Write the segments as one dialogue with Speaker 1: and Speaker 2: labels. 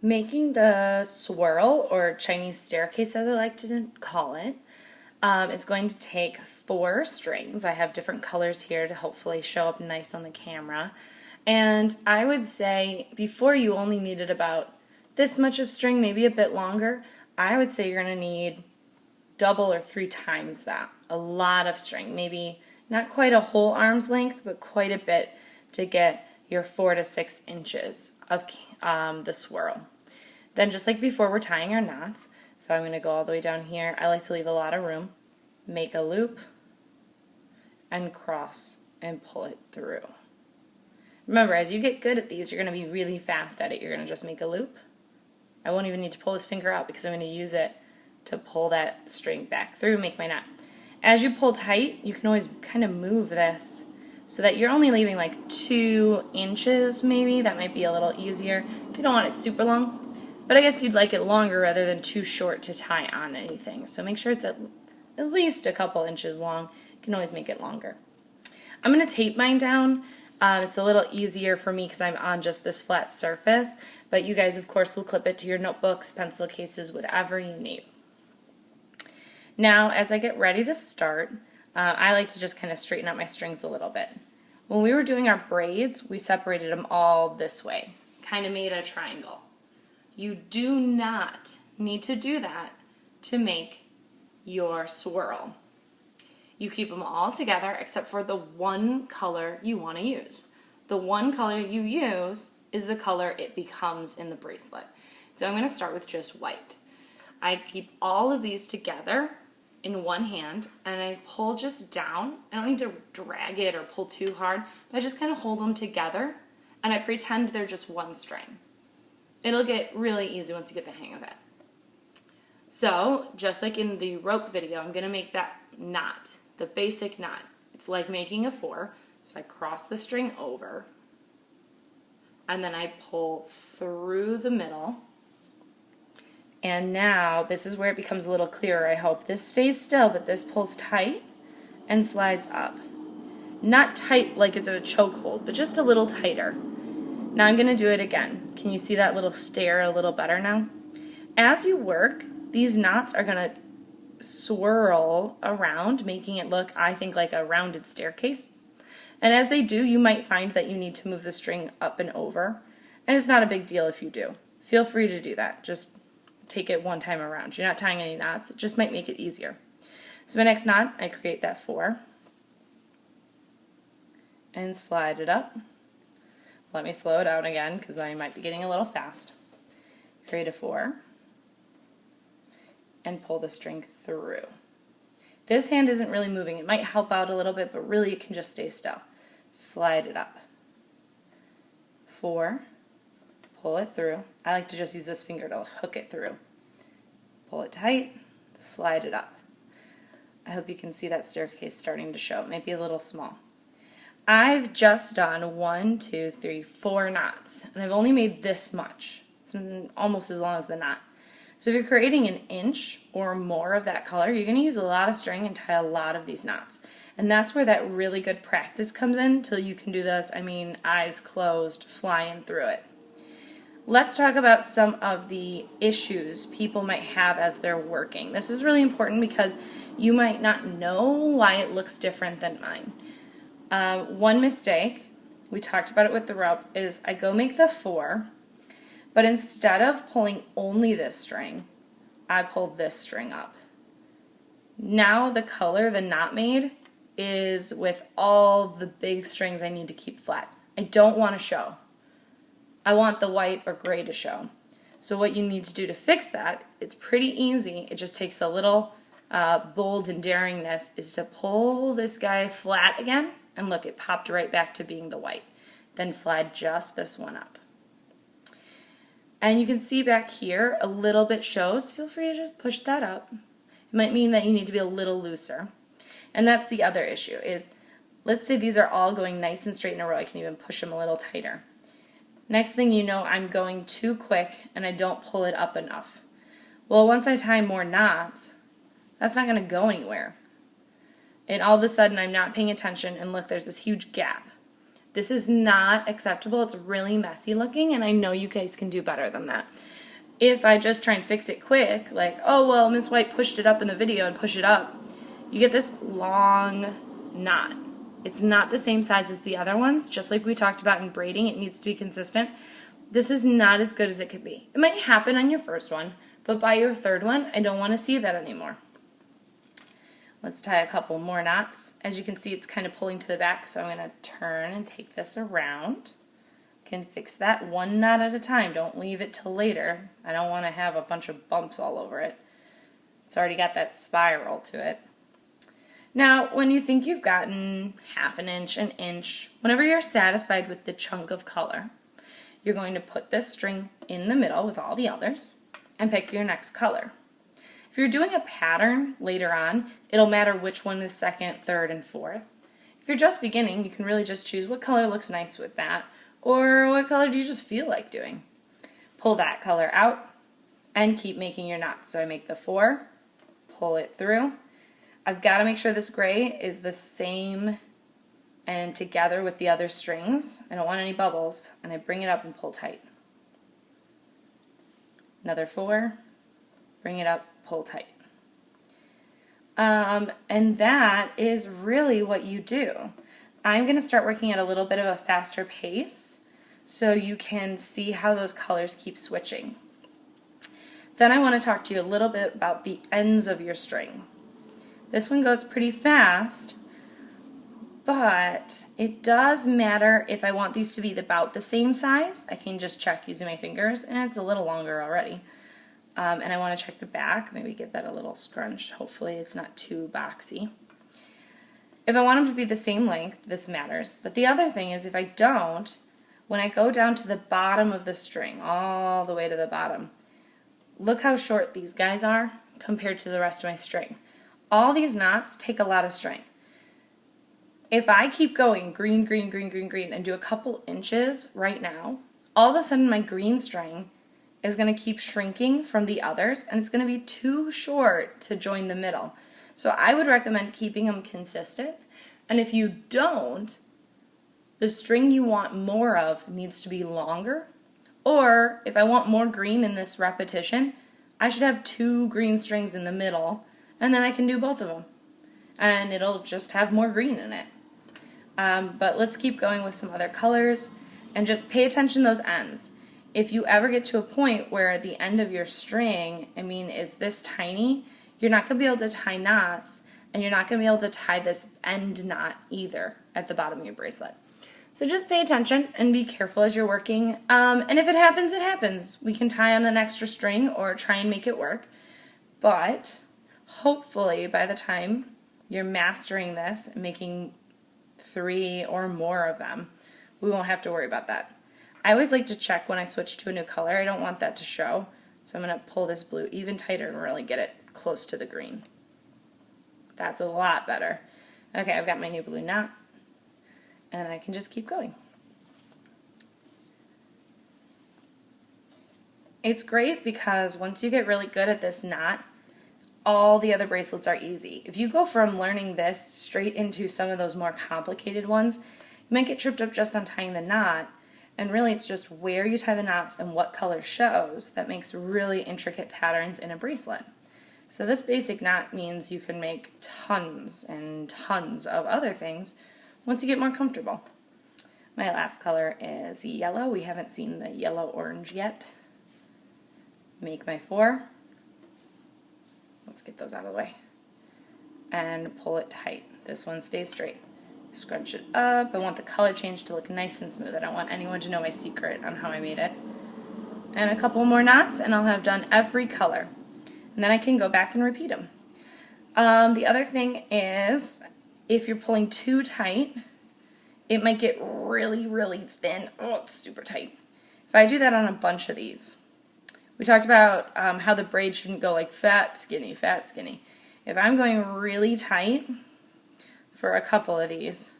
Speaker 1: Making the swirl, or Chinese staircase as I like to call it, is going to take 4 strings. I have different colors here to hopefully show up nice on the camera. And I would say before you only needed about this much of string, maybe a bit longer. I would say you're going to need double or 3 times that. A lot of string, maybe not quite a whole arm's length, but quite a bit to get your 4 to 6 inches of the swirl. Then just like before, we're tying our knots. So I'm going to go all the way down here. I like to leave a lot of room. Make a loop and cross and pull it through. Remember, as you get good at these, you're going to be really fast at it. You're going to just make a loop. I won't even need to pull this finger out because I'm going to use it to pull that string back through, make my knot. As you pull tight, you can always kind of move this so that you're only leaving like 2 inches maybe. That might be a little easier. You don't want it super long, but I guess you'd like it longer rather than too short to tie on anything. So make sure it's at least a couple inches long. You can always make it longer. I'm going to tape mine down. It's a little easier for me because I'm on just this flat surface, but you guys of course will clip it to your notebooks, pencil cases, whatever you need. Now as I get ready to start, I like to just kind of straighten out my strings a little bit. When we were doing our braids, we separated them all this way, kind of made a triangle. You do not need to do that to make your swirl. You keep them all together except for the one color you want to use. The one color you use is the color it becomes in the bracelet. So I'm going to start with just white. I keep all of these together in one hand and I pull just down. I don't need to drag it or pull too hard, but I just kind of hold them together and I pretend they're just one string. It'll get really easy once you get the hang of it. So, just like in the rope video, I'm going to make that knot, the basic knot. It's like making a 4. So I cross the string over, and then I pull through the middle. And now, this is where it becomes a little clearer, I hope. This stays still, but this pulls tight and slides up. Not tight like it's in a chokehold, but just a little tighter. Now I'm going to do it again. Can you see that little stair a little better now? As you work, these knots are going to swirl around, making it look, I think, like a rounded staircase. And as they do, you might find that you need to move the string up and over. And it's not a big deal if you do. Feel free to do that. Just take it one time around. You're not tying any knots. It just might make it easier. So my next knot, I create that 4. And slide it up. Let me slow it down again because I might be getting a little fast. Create a 4. And pull the string through. This hand isn't really moving. It might help out a little bit, but really it can just stay still. Slide it up. 4. Pull it through. I like to just use this finger to hook it through. Pull it tight. Slide it up. I hope you can see that staircase starting to show. It might be a little small. I've just done 1, 2, 3, 4 knots, and I've only made this much. It's almost as long as the knot. So if you're creating an inch or more of that color, you're going to use a lot of string and tie a lot of these knots. And that's where that really good practice comes in till you can do this, eyes closed, flying through it. Let's talk about some of the issues people might have as they're working. This is really important because you might not know why it looks different than mine. One mistake, we talked about it with the rope, is I go make the 4, but instead of pulling only this string, I pull this string up. Now the color the knot made is with all the big strings I need to keep flat. I don't want to show. I want the white or gray to show. So what you need to do to fix that, it's pretty easy. It just takes a little bold and daringness, is to pull this guy flat again, and look, it popped right back to being the white. Then slide just this one up. And you can see back here, a little bit shows. Feel free to just push that up. It might mean that you need to be a little looser. And that's the other issue is, let's say these are all going nice and straight in a row. I can even push them a little tighter. Next thing you know, I'm going too quick and I don't pull it up enough. Well, once I tie more knots, that's not going to go anywhere. And all of a sudden I'm not paying attention and look, there's this huge gap. This is not acceptable. It's really messy looking, and I know you guys can do better than that. If I just try and fix it quick, like, oh, well, Miss White pushed it up in the video and push it up, you get this long knot. It's not the same size as the other ones. Just like we talked about in braiding, it needs to be consistent. This is not as good as it could be. It might happen on your first one, but by your third one, I don't want to see that anymore. Let's tie a couple more knots. As you can see, it's kind of pulling to the back, so I'm going to turn and take this around. Can fix that one knot at a time. Don't leave it till later. I don't want to have a bunch of bumps all over it. It's already got that spiral to it. Now, when you think you've gotten half an inch, whenever you're satisfied with the chunk of color, you're going to put this string in the middle with all the others and pick your next color. If you're doing a pattern later on, it'll matter which one is second, third, and fourth. If you're just beginning, you can really just choose what color looks nice with that, or what color do you just feel like doing. Pull that color out and keep making your knots. So I make the 4, pull it through. I've got to make sure this gray is the same and together with the other strings. I don't want any bubbles, and I bring it up and pull tight. Another 4, bring it up, pull tight. And that is really what you do. I'm going to start working at a little bit of a faster pace so you can see how those colors keep switching. Then I want to talk to you a little bit about the ends of your string. This one goes pretty fast, but it does matter if I want these to be about the same size. I can just check using my fingers, and it's a little longer already. And I want to check the back, maybe get that a little scrunched. Hopefully it's not too boxy. If I want them to be the same length, this matters. But the other thing is if I don't, when I go down to the bottom of the string, all the way to the bottom, look how short these guys are compared to the rest of my string. All these knots take a lot of string. If I keep going green, green, green, green, green, and do a couple inches right now, all of a sudden my green string is going to keep shrinking from the others, and it's going to be too short to join the middle. So I would recommend keeping them consistent, and if you don't, the string you want more of needs to be longer, or if I want more green in this repetition, I should have 2 green strings in the middle, and then I can do both of them, and it'll just have more green in it. But let's keep going with some other colors, and just pay attention to those ends. If you ever get to a point where the end of your string, is this tiny, you're not going to be able to tie knots, and you're not going to be able to tie this end knot either at the bottom of your bracelet. So just pay attention and be careful as you're working. And if it happens, it happens. We can tie on an extra string or try and make it work. But hopefully by the time you're mastering this and making 3 or more of them, we won't have to worry about that. I always like to check when I switch to a new color. I don't want that to show. So I'm going to pull this blue even tighter and really get it close to the green. That's a lot better. Okay, I've got my new blue knot, and I can just keep going. It's great because once you get really good at this knot, all the other bracelets are easy. If you go from learning this straight into some of those more complicated ones, you might get tripped up just on tying the knot, and really it's just where you tie the knots and what color shows that makes really intricate patterns in a bracelet. So this basic knot means you can make tons and tons of other things once you get more comfortable. My last color is yellow. We haven't seen the yellow-orange yet. Make my 4. Let's get those out of the way. And pull it tight. This one stays straight. Scrunch it up. I want the color change to look nice and smooth. I don't want anyone to know my secret on how I made it. And a couple more knots and I'll have done every color. And then I can go back and repeat them. The other thing is, if you're pulling too tight, it might get really, really thin. Oh, it's super tight. If I do that on a bunch of these, we talked about how the braid shouldn't go like fat, skinny, fat, skinny. If I'm going really tight for a couple of these,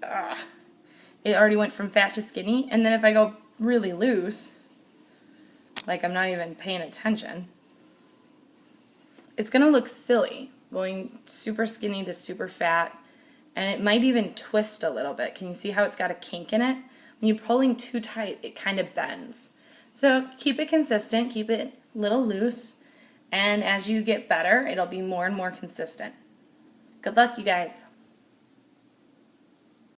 Speaker 1: it already went from fat to skinny, and then if I go really loose, like I'm not even paying attention, it's going to look silly, going super skinny to super fat, And it might even twist a little bit. Can you see how it's got a kink in it? When you're pulling too tight, it kind of bends. So keep it consistent, keep it a little loose, and as you get better, it'll be more and more consistent. Good luck, you guys.